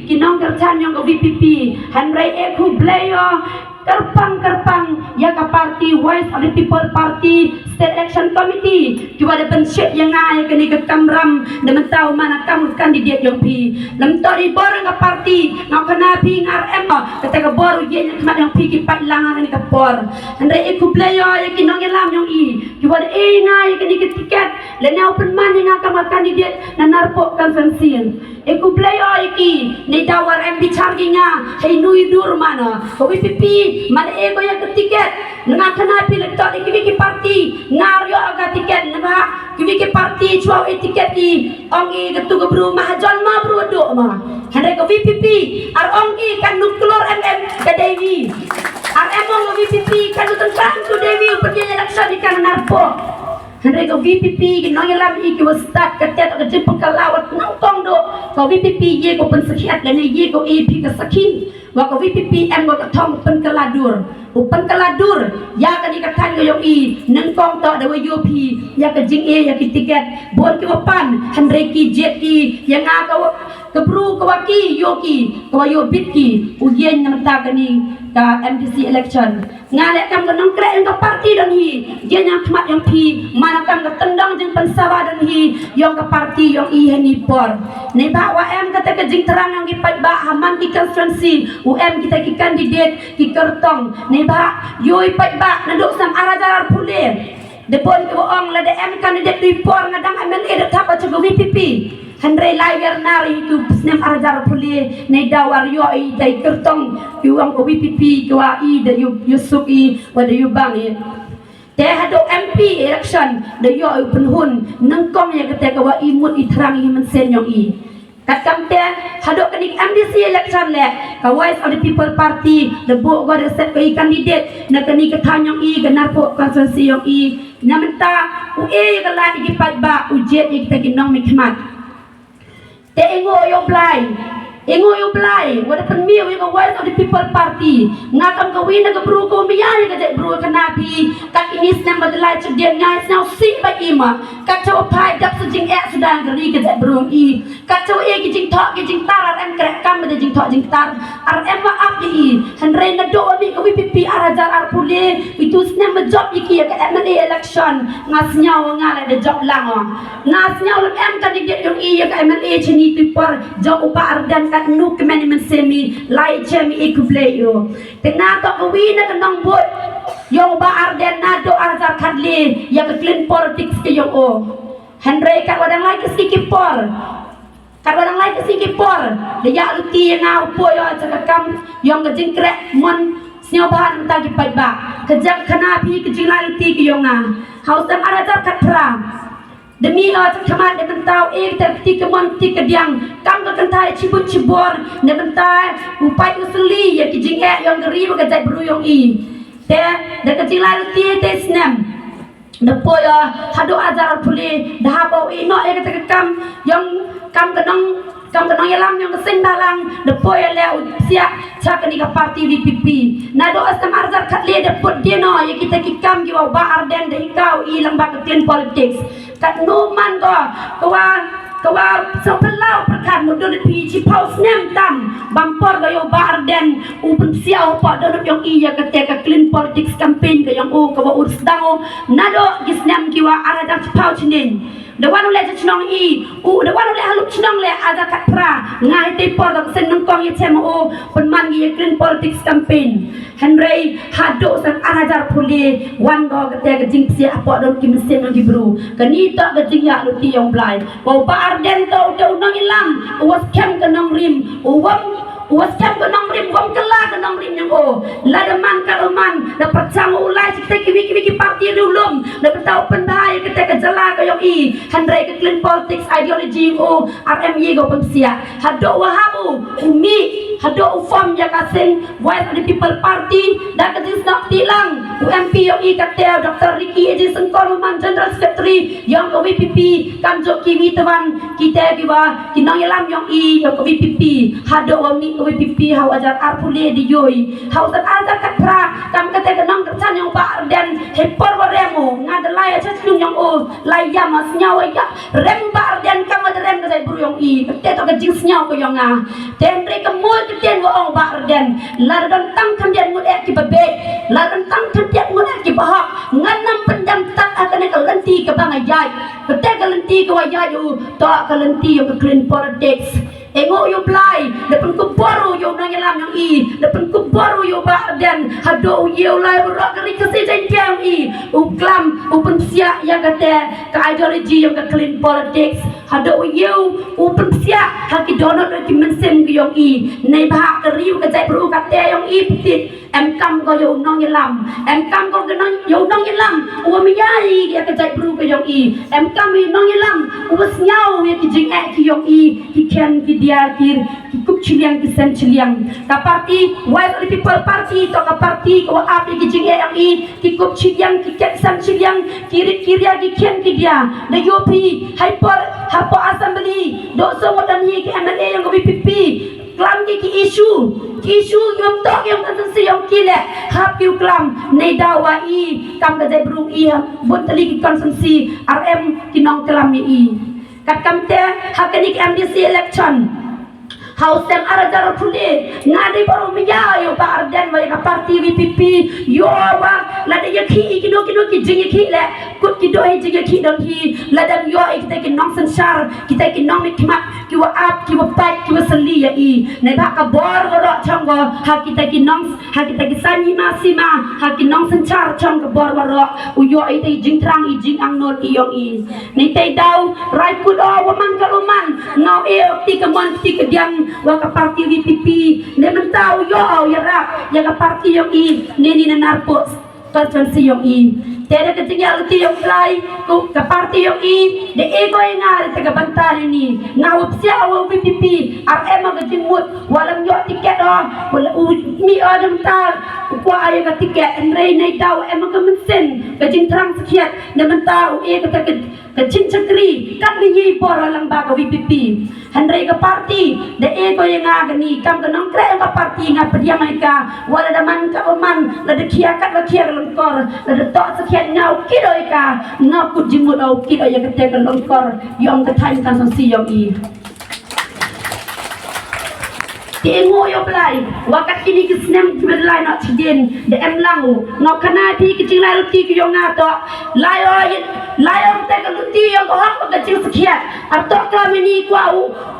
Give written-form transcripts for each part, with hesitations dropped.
kinong kerjan yang ke VPP Henry Eku Blayo kerpang ya ke parti Voice of the People Party State Action Committee juga ada pensyik yang ngai kini ke kamram dan tahu mana kamu kandidat yang pi lam tori borang ke parti ngau kena pi ngar emma ketika boru ye yang kemat yang pi ki pat langan ni ke por Henry Eku Blayo ya kinong yang lam yang i juga ada ngai kini ke tiket lena open man yang akan kandidat na narpok konvensin Eku Blayo iki ni dawar MB charginga hey nui dur mana ko VPP mana ego yang ketiket nga kana pilih tok iki parti ngaryo aga tiket nga iki parti chuaw tiket i ongi ketu ke bru mahajon ma bru do ma hande ko VPP ar ongi kan nuklor MM ke Dewi ar emong VPP kan tentang tu Dewi pergi election di kan narpo hande ko VPP no yelam iki was start ketet ke jemput kalawat nongtong do ko VPP ye ko pensekiat dan ye ko EP ke sakin wa ko VPP em ko thong pen kaladur upan kaladur ya kan ikatan yo i nengkong to da UP ya ke jing e ya ki tiket bon ki wapan handreki jet ki yang ka kebru kawaki yoki kawayo bitki ujen yang ta kani ka MDC election ngalek kam nong krek untuk parti dan hi je yang khmat yang pi mana kam ka tendang jeng pensawa dan hi yang ka parti yang i hani por nei ba wa em kata ke jing terang yang gipat ba haman ki constituency UM kita ki kandidat ki kertong nei ba yoi pat ba naduk sam arajar pule de bon ke ong la de em kandidat di por ngadang MLA de tap aja go VPP Henry Layer nari itu snem arajar pule nei dawar yo i dai kertong yuang ko VPP ko i de Yusuf i wa de yubang i te hado MP election de yo penhun nengkong ya ketika wa imut iterang i mensen yo i kat kamte hado kenik MDC election le ka Voice of the People Party de bo go de set ko i kandidat na kani ke thanyong i ganar po konsensi yo i nyamenta u e ga la i pat ba u jet i kita ginong mikmat te ingo yo blai wada penmi wi ko Voice of the People Party ngakam ka wina ka bru ko miyai ka je bru ka napi ka inis nam badalai chudien ngai now si ba ima ka chaw pai dak sujing e sudan ka ri ka je bru i ka chaw e ki jing thok ki jing tar ar em krek kam de jing thok jing tar ar em ma ap i henre na do ni ka VPP arajar ar pule itu snam ba job iki ka MLA election ngas nyaw ngale de job lang ngas nyaw lam em kandidat yung i ka MLA chini tu par job upa ardan kat nuk management semi lai chemi ikubleyo tena to kawina kanong bot yung ba arden na do arzar kadle ya ke clean politics ke yung o Henry kat wadang lai ke sikipor kat wadang lai ke sikipor de ya luti yang au po yo cakam yung ke jingkrek mon snyoban ta ki pai ba kejak kana pi ke jingla luti ke yung haus tam arzar kat pra demi cak khamat de bentau terti kemon ti kediang kam ke kentai cibut cibor de bentai upai usli ya ki jing yang geri ba jai bru yang i te de kecil lalu ti te snem de poya hado ajar puli dah bau i no e ke kam yang kam kenong yalam yang kesen dalang de poya le sia cakani ka parti VPP nado asam arzar khatle de pot deno ya kita ki kam ki wa ba arden de kau i lamba ke clean politics kat no man go kawa so pelau perkat mudun pi ci paus nem tam bampor ga yo ba arden u pen siau pa do yang iya ketika clean politics campaign ga yang o kawa ur sedang nado gisnem ki wa arada ci paus nin de wanu le chnong i u de wanu le halu chnong le ada kat pra ngai te por ga sen nongkong ye chem o pen man gi clean politics campaign Henry hado san arajar puli wan go ketika jing sia apa do ki mesin yang dibru kani tak ga jing ya lu ti yang blai ko ba arden to de nong ilam was kem ke nong rim was kem ke nong rim wam kala ke nong rim yang o la de man karuman da percang ulai kita ki parti dulum da betau pendai kita ke jala ke yang i Henry ke clean politics ideology o RMY go pensia hado wahabu umi hado ufam ya kasing Voice of the People Party da ke nak tilang UMP yang i kata Dr. Ricky Eji Sengkoluman General Secretary yang ke VPP kanjo kimi teman kita kiwa kinong yalam yang i yang ke VPP hado wami ke VPP hau ajar arpule di yoi hau tak ajar katra kam kata kenong kercan yang ba dan hepor waremo ngadalai aja cilung yang o laya mas nyawa ya rem ba dan kam ada rem ke buru yang i kata to ke jing nyawa ke yang te dan mereka mul ketian wa ong barden lardan tang thamdian ngut ek ki babe lardan tang thamdian ngut ek ki bahak nganam pendam tak akan ka lenti ka bangayai kete ka lenti ka wayai u to ka lenti yo ka clean politics Engo yo blai, depan ku baru yo nang yalam yang i, depan ku baru yo barden, hado yo lai berok kali kasi jengkang i, uklam, upen siak yang kata ke ideologi yang ke clean politics, hado yo upen siak haki donor ki mensem ki yang i, nei bahak keriu ke jai beru kata yang i petit, em kam ko yo nang yalam, em kam ko nang yo nang yalam, uwa miyai ya ke jai beru ke yang i, em kam yo nang yalam, uwa senyau ya ki jeng ek ki yang i, ki ken ki dia kir kup chiliang ki sen chiliang ka parti white people party to ka parti ko api ki jing yang i ki kup chiliang ki ket san chiliang kiri kiria ki ken ki dia na yopi hyper hapo assembly do so modan hi ki MLA yang ko PPP klam ki isu yom tok yom kan si yom kile hap ki klam nei dawa i kam ka jai bru i bon tali ki konsensi RM ki nong klam i kat kamte hakani ki MDC election House yang arajar puli ngadi baru miya yo ba arden wa ka parti VPP yo wa la de yakhi kido ki jing yakhi le kut kido he jing yakhi don hi la dam yo kita ki nong sensar kita ki nong mikmat ki wa ap ki wa pat ki wa sali ya i nei ba ka bor go ro chang go ha kita ki nong ha kita ki sani ma sima ha ki nong sensar chang ka bor ro u yo ai te jing trang i jing ang not i yo i nei te dau rai kut o wa man ka man ngau e ti ka mon ti ka diam waka parti VPP ne mentau yo ya rap ya ka parti yo i ne ni narpo konsensi yo i tere ke tinggal ti yo play ku ka parti yo i de ego nga te ka bantal ni ngau sia wo VPP RM ga jimut walam yo tiket o wala mi adam tar ku ay ka tiket enrei nei tau em ka mensen ka jing trang sekiat ne mentau e ka ka chin chakri kat ni por lang ba ka VPP Henry ka parti de ego yang agani kam ka nong kre ka parti nga pediam ka wala daman ka oman la de kia kat la kia longkor la de to sekian ngau kidoi ka ngau ku jimut au kidoi ya ka te ka longkor yong ka thain kan sansi yong i Tengo yo play wakat kini ki snem medlai not chidin de em langu ngau kana ti ki jinglai luti ki yo ngato layo te ka luti yo ko hak ka jing sekiat atau kami ni kwa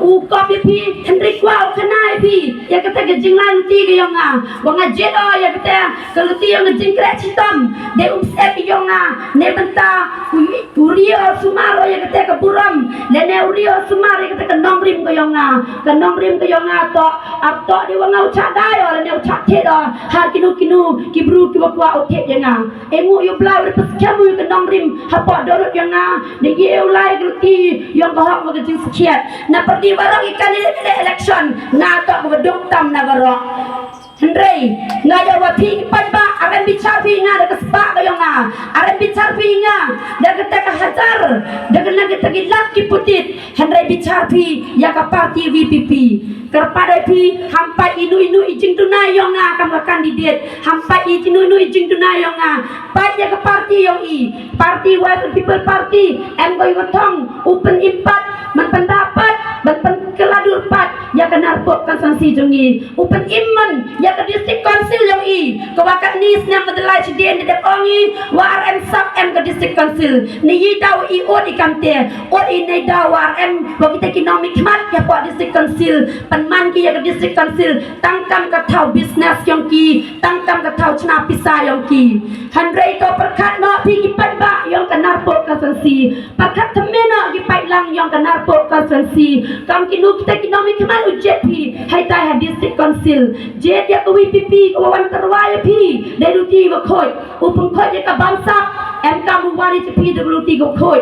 u kopi pi Henry kwa kana pi ya ka te ka jinglai luti ki yo nga wanga jedo ya ka te ka luti yo jing kre chitam de sep yo nga ne benta urio sumaro ya ka te ka buram le ne urio sumaro ya ka te ka nongrim ko yo nga to atau di wangau cadai orang yang cakap dah hal kinu kibru kibakwa otet yang emu yo blau berpeskamu yo kenong rim hapa dorot yang de ye ulai gruti yang bahak magajing sekiat na perdi barang ikan election na to bedok tam nagaro Henry ngaya wapi panba aran bicar pinga da kesba kayo nga aran bicar pinga da kata hajar da kena kita gilak kiputit Henry bicar pi ya ka parti VPP kerpada pi hampai inu ijing tunai yo nga kam kandidat hampai inu ijing tunai yo nga pai ya ka parti yo i parti white people party em koy gotong open impact man pendapat man keladur pat ya ka narpok kan sanksi jongi open iman ya ka district council yang i kawakat ni snam medalai ciden de ongi war em sap em ka district council ni yi daw i od i kamte od i nei daw war em wa kita economic mat ya po district council panman ki ya ka district council tangkam ka thau business yang ki tangkam ka thau chna pisa yang ki handrei to perkat no pi ki panba yang ka narpok ka sanksi perkat temena ki pailang yang ka narpok ka sanksi kam kinu kita economic mat ujet pi hai ta district council jet ya ka VPP ko wan terwaya pi de luti ba khoi upung khoi ya ka bangsa em kam wari pi de luti go khoi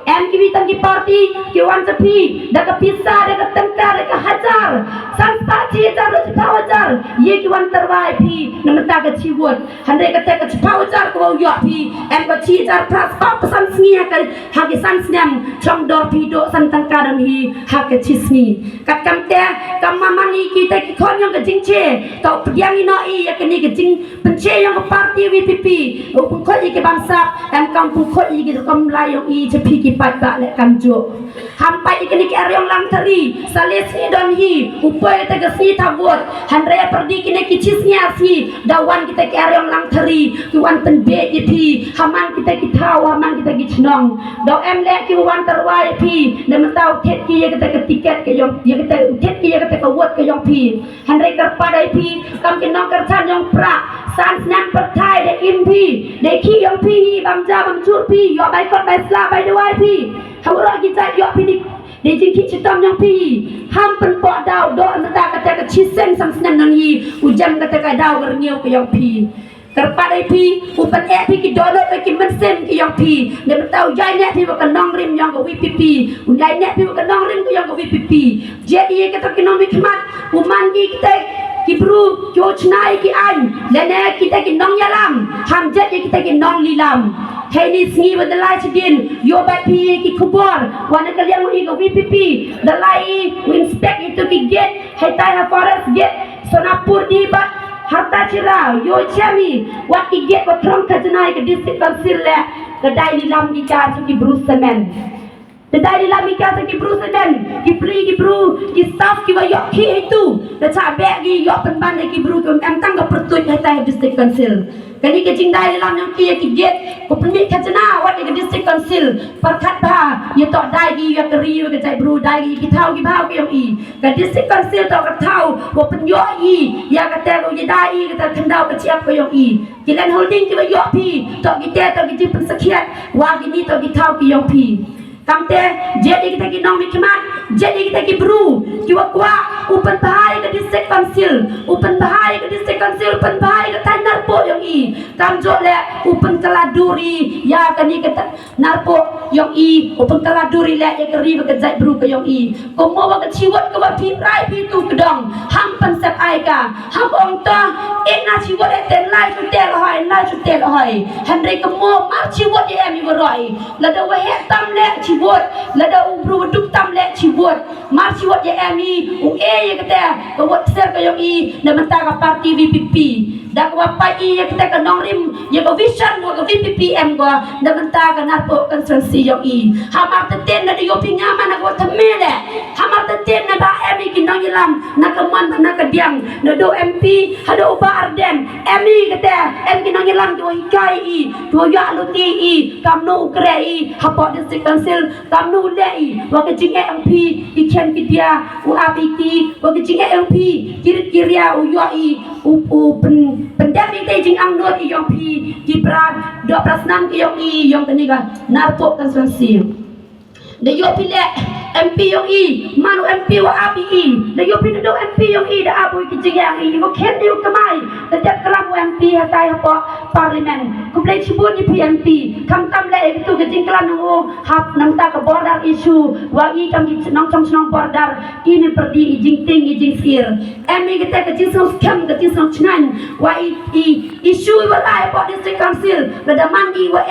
em ki bitang ki party ki wan pi da ka pisa da ka tangka da ka hajar sansta chi jar ro ta hajar ye ki wan terwai pi namata ka chiwot hande ka te ka chpau jar ko yo pi em ka chi jar pras pa pesan snia ka ha ki san snem trong dor pi do san tang ka dam hi ha ka chi sni kat kam te kam mamani ki te ki khon yong ka jing che to yang ino I ya ka ni ka jing pen che yong ka parti VPP u pun khot I ki bang sap em kam pun khot I ki kam lai yong I che pi ki pat ba le kam jo ham pai ki ni ki aryong lang thari sales ni don hi upai te ka si tawot handre perdi ki ne ki chisnya si dawan kita ki aryong lang thari ki wan pen be ki pi haman kita ki thau haman kita ki chnong do em le ki wan terwai pi ne mentau thet ki ye kita ke tiket ke yong ye kita thet ki ye kita ke wot ke yong pi handre kar padai pi kam ki nong kar chan yong pra san snan per thai de im pi de ki yong pi bam ja bam chur pi yo bai kot bai sla bai de wai pi hawra ki cha yo pi de jing ki chitam yang pi ham pen po dau do mata kata ka chisen sang snan non yi ujam kata ka dau ger ngiu ke yang pi terpadai pi upan e pi ki dono pe ki mensen ki yang pi de tau jai ne pi ka nong rim yang ko VPP unjai ne pi ka nong rim ko yang ko VPP jadi kata ki nong mi khmat uman ki kita ki bru jo chnai ki an lene kita ki nong yalam ham jet kita ki nong lilam hei ni sngi wa dalai chidin yo bai pi ki khubor wana kalian I ko VPP dalai inspect itu ki get hei tai ha forest get sonapur di ba harta cira yo chami wat ki get ko trom khajanai ke district council le kedai lilam ki ka ki bru semen kedai lilam ki ka ki bru semen ki pri ki bru ki staff ki wa yo ki itu da cha be ki yo pen ban ki bru ko am tang ka pertut hai tai district council kani ke jingdai dalam yang ki get ko permit khajana wat ke district council perkhat ba ye to dai gi ya kri ke jai bru dai gi ki thau ki bhau ki yong I ke district council to ka thau ko pen yo I ya ka te ko ye dai I ke ta thandau ke chiap ko yong I ki len holding ki ba yo pi to ki te to ki ji pen sakhiat wa gi ni to ki thau ki yong pi kamte jadi kita ki nong mi khmat jadi kita ki bru ki wa kwa upan bahai ke district council upan bahai ke district council upan bahai ke tan narpo yong I kam jo le upan kaladuri ya kani ke narpo yong I upan kaladuri le ya keri ke jai bru ke yong I ko mo wa ke chiwat ke wa pi rai pi tu kedong ham pan sap ai ka ham ong ta na chiwat e ten lai tu te lai tu te lai handre ke mo mar chiwat ye mi wa roi la da wa he tam le chiwot la da ubru duk tam le chiwot mar chiwot ye ami u e ye kata ko wat ser ko yong I na menta ka parti VPP da ko pa I ye kata ka nong rim ye ko vision ko VPP em ko na menta ka narpo constituency yong I hamar te ten na yo pinga mana ko thamele hamar te ten na ba emi ki nong yelam na ka man na ka diang na do MP hado ba arden emi kata em ki nong yelam do hikai I do ya luti I kam no ukre I hapo district council kam nu le I wa ke jing MP I chen ki dia u APT wa ke jing MP kirit kiria u yo I u pendami te jing ang not I yong pi ki pran 12 ki yong I yong kani ga narpo constituency de yo pi le MP yong I manu MP wa API de yo pi do MP yong I da abu ki jing ang I ko khen diu kamai de dak kalam MP ha tai ha parlimen ku play chibun ni PMP kam tam le tu ke jing kalam no hap nam ta ka border issue wa I kam ki nong chong border I ni perdi I jing ting I jing sir emi kita ke jing song kam ke jing song chnan wa I issue wa lai po district council la da man I wa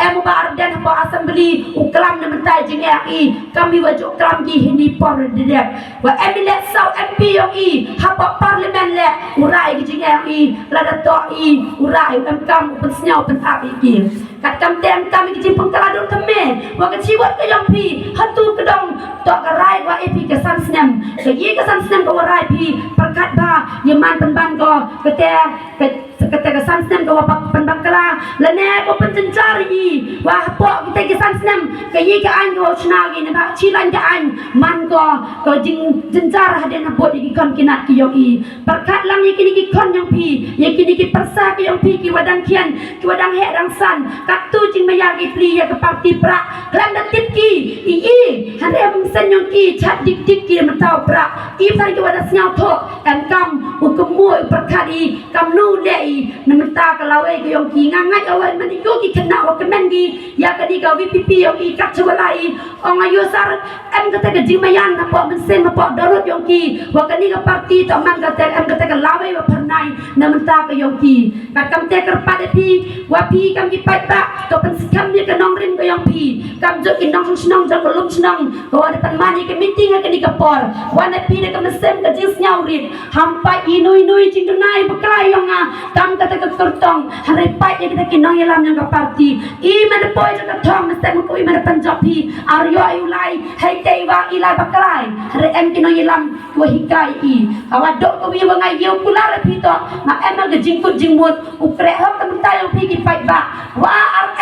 em ba arden po assembly u kalam na mentai jing I kami wa jo kalam ki hini por de wa emi le sau MP yong I ha po parliament le urai ki jing I la da to I urai em kam pen snyau pen api ki kat kam tem kami ki jing pengkaladon teme wa ke chiwat ke yong pi hatu kedong to ka rai wa EP ke san snem ke ye ke san snem ko rai pi perkat ba ye man pen ban ko kete ke san snem ko wa pen bangkala la ne ko pen cencari wa po kita ke san snem ke ye ke an ko chna gi ne ba chilan ke an man ko jing cencar haden ha bot gi kon kinat ki yong I perkat lam ye kini ki kon yong pi ye kini ki persa ki yong pi ki wadang kian ki wadang he dang san kat tu jing maya gi pli ye ke parti pra klan da tip ki I hande am sen yong ki chat dik dik ki man tau pra I sai ki wada snyau tho em kam u kemu perkat I kam nu le I na man ta ka lawe ki yang ki ngangai awan manigo ki kena wa kemendi ya kadi ka VPP yang ki kat sewalai ong ayo sar em kata ke jimayan apa mensen apa darut yang ki wa kani ka parti to man kata em kata ke lawai wa pernai na menta ka yang ki kat kam te kerpat pi wa pi kam ki pai ba to pen skam ni ka nong rim ka yang pi kam jo ki nong snong jo ko lum snong ko wa depan mani ke meeting ka ni ka por wa na pi de ka mesem ka jis nyau rit hampai inui jing tunai beklai yang tam kata ke kertong hari pai yang kita kinong yalam yang ke parti I mana poi ke tong mesti ko I mana panjapi aryo ayulai hai teiwa ilai beklai hari em kinong yalam ko hikai I awa dok ko wi wangai yo kula re pito na em ga jingkut jingmut upre hok tam tai pi ki pai ba wa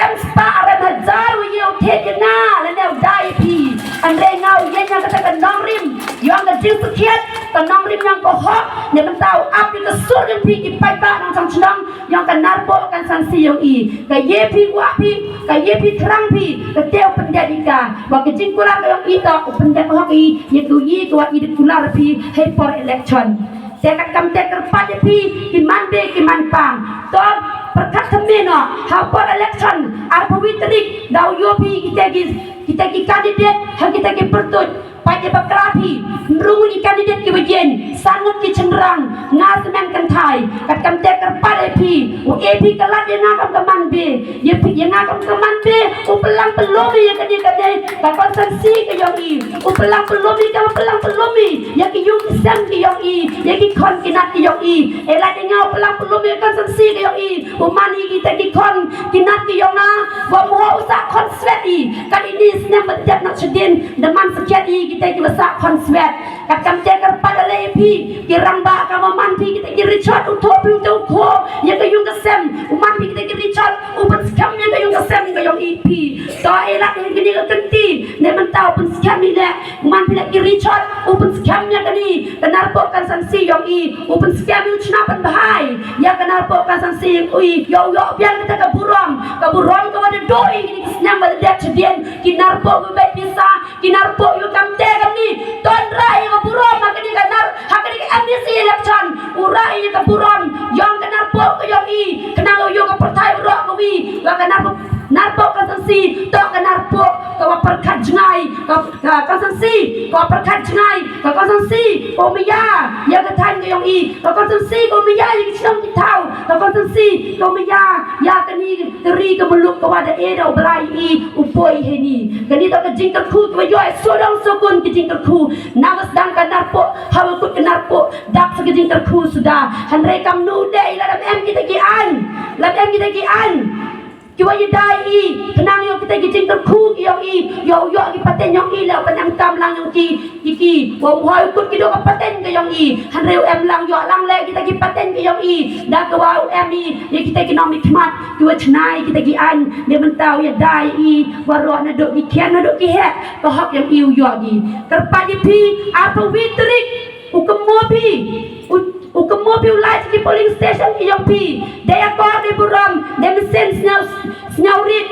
em spa are hajar wi yo the na le ne dai pi andre ngau yen yang kata ke nong rim yang ga jing sekiat ke nong rim yang ko hok ne mentau ap di ke sur yang pi ki pai ba nang sang senang yang kan narpo kan sanksi yang I ka ye pi wa pi ka ye pi terang pi ka teu pendadika wa ke jingkula ka yang I to pendak hok I ye ku yi ko I de kular piให้ for election แต่กำแต่กระปัดเพี่กินมันเบกินมันปังตอนประกาศทำเมนหา for election อาร์พวิตริกดาวโยพี่kita ki kandidat kita ki pertut pada bakrapi rungu kandidat ki wajen sangat ki cenderang ngasemen kan thai kat kam te kerpat pi u ap kalat ye ngakam kaman be ye pi ye ngakam kaman be u pelang pelomi ye kadi kadi ka konsensi ke yong I u pelang pelomi ka pelang pelomi ye ki yung sem ki yong I ye ki kon ki nat ki yong I ela de ngau pelang pelomi konsensi ke yong I u mani kita ki kon ki nat ki yong na wa mo usa kon sweat I kan ini snem bedap nak sedin deman sekiat I kita ki basa kon sweat kat kam te kerpat ale pi ki ramba ka man pi kita ki Richard uto pi uto ko ye ka yung kasem uman pi kita ki Richard upan skam ye ka yung kasem ka yung EP to elak ye kini ka kenti ne mentau pun skam ni le uman pi ki Richard upan skam ye kani kenarpo kan sanksi yung I upan skam yu chna pan bahai ya kenarpo kan sanksi yung I yo biar kita ka burom ka wada doi kini snam bal dak sedien kinarpo ko bet bisa kinarpo yu kam te kam ni ton rai ka burom makani kanar hakani ka MBC election urai ka burom yang kenarpo ko yung I kenal yo ka partai ro ko wi wa kenarpo narpo ka sanksi to kenarpo ka perkat jengai ka sanksi ka perkat jengai ka sanksi ko miya ya ka tan ka yung I ka sanksi ko miya ya ki chong ki tau ka sanksi ko miya ya kani teri ka muluk ka wada era obrai I upoi heni kani to ka jingkar khu ka yo sodong sokun ki jingkar khu nagas dang ka narpo hawa kut ka narpo dak sa ki jingkar khu sudah hanre kam nu dei la em kita ki an kiwa ye dai I kenang yo kita ki jingkar khu ki yo I yo ki paten yo I la panang tam lang yo ki wa hoi kut ki do ka paten ka yo I hanre em lang yo lang le kita ki paten ka yo I da ka wa em I ye kita ki nom nikmat kiwa chnai kita ki an ne mentau ye dai I wa ro na do ki khen na do ki he ka hok yang iu yo gi kerpa ye pi apa witrik ukemo pi ukemo pi ulai ki polling station ki yo pi daya ko de buram de mesen snaurit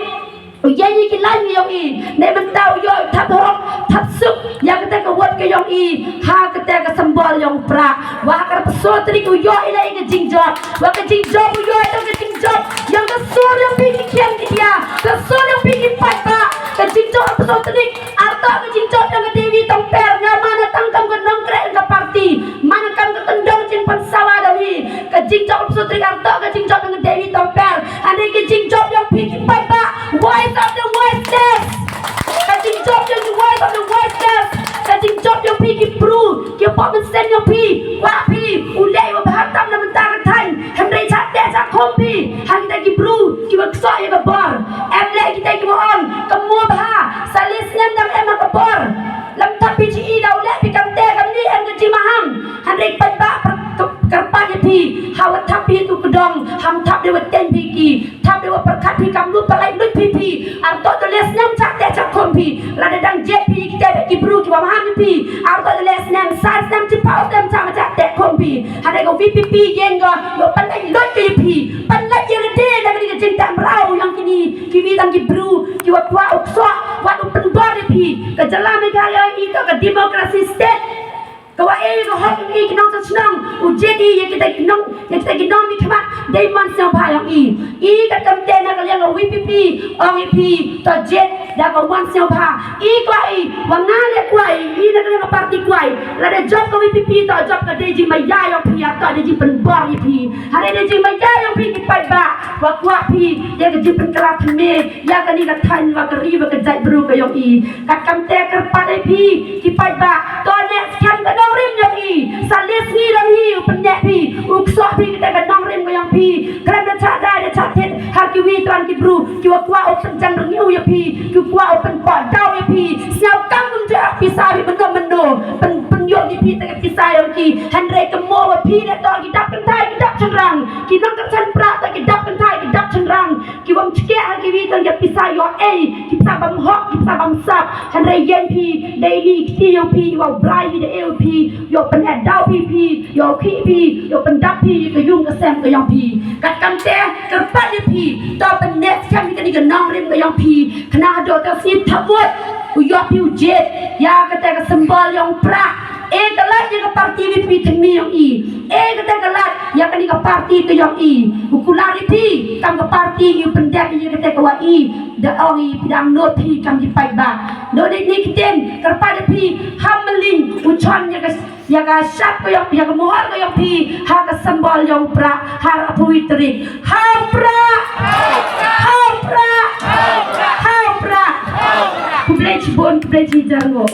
uyayi ki lan yo I ne mentau yo thap hok thap suk ya kata ka wat ka yo I ha kata ka sambal yo pra wa ka pesotri ku yo ila ka jingjot wa ka jingjot ku yo ila ka jingjot yang ka sur yang pi ki kian ki dia ka sur yang pi ki pat pa ka jingjot pesotri arta ka jingjot yang ka dewi tomper mana tangkam ka nongkre ka parti mana kam ka tendong jing pansawa dari ka jingjot pesotri arta ka jingjot yang ka dewi tomper ane ka jingjot yang pi ki pat pa voice of the voiceless kajing job yang the voice of the voiceless kajing job yang pi ki pru ki pop sen yang pi wa pi ulai wa bahatam na mentang tan handai chat de chat khom pi han kita ki pru ki wa kso ya ka bor em le kita ki on ka mo bha salis nem dam em ka bor lam ta pi ji dau le pi kam te kam ni em ji maham handai pat ba kerpa ye pi hawa thap pi tu kedong ham thap de wa ten pi ki thap de wa perkat pi kam lu palai lut pi ar to les nem chat de chat khom pi la de dang jet pi kita be ki bru ki wa maham pi ar to les nem sai nem ti pau dem chang chat de khom pi hade go VPP yen go yo palai lut ki pi palai ye de la ni jing tam rau yang kini ki wi dang ki bru ki wa kwa ukso wa pen bor pi ka jala me ga yo I to ka democracy state kawa ko hok ni kinong sa snong ujedi ye kita kinong mi khmat dai man siang pha yang i ka kam te na ka yang VPP ong EP to jet da ka man siang pha i kwai wa nga le kwai i na ka yang party kwai la de job ka VPP to job ka dei ji mai ya yang phi to dei ji pen bor EP hare dei ji mai ya yang phi ki pai ba wa kwa phi ya ka ji pen kala thme ya ka ni ka than wa ka ri wa ka jai bru ka yang i ka kam te ka pa dei phi ki pai ba to ne skam ka dong rim yang i salis ni dong hi pen ne phi uk so phi ka ka dong rim ka yang phi kram da cha da da cha thet ha ki wi tran ki bru ki wa kwa op jang rang yu ya phi ki kwa op pen pa dau ya phi siao kam kum ja phi sa bi ben no men no pen yo ki phi ta ki sa yo ki han re ka mo wa phi da to ki dap kan thai ki dap chang rang ki nong ka chan pra ta ki dap kan thai ki dap chang rang ki wam chke ha ki wi tan ya phi sa yo e ki sa bam hok ki sa bam sap han re yen phi daily ki yo phi wa brai hi da el phi yo pen at dau phi yo ki phi yo pen dap phi ka yung ka sem ka yang phi kat kam te ka pa ni phi to pen net kam ni ka ni ka nong rim ka yang phi khna do ta si thawot u yo phi u jet ya ka te ka sembal yang pra kalat ya ka parti VP thmi yang i ka te kalat ya ka ni ka parti ka yang i ukulari phi kam ka parti yu pendak ya ka te ka wa i da ong i pidang no phi kam di pai ba no ni ni kiten ka pa de phi hamling u chon ya ka sap ka yang ya ka mohar ka yang phi ha ka sembal yang pra ha apui trik ha pra ku pleci bon ku pleci jango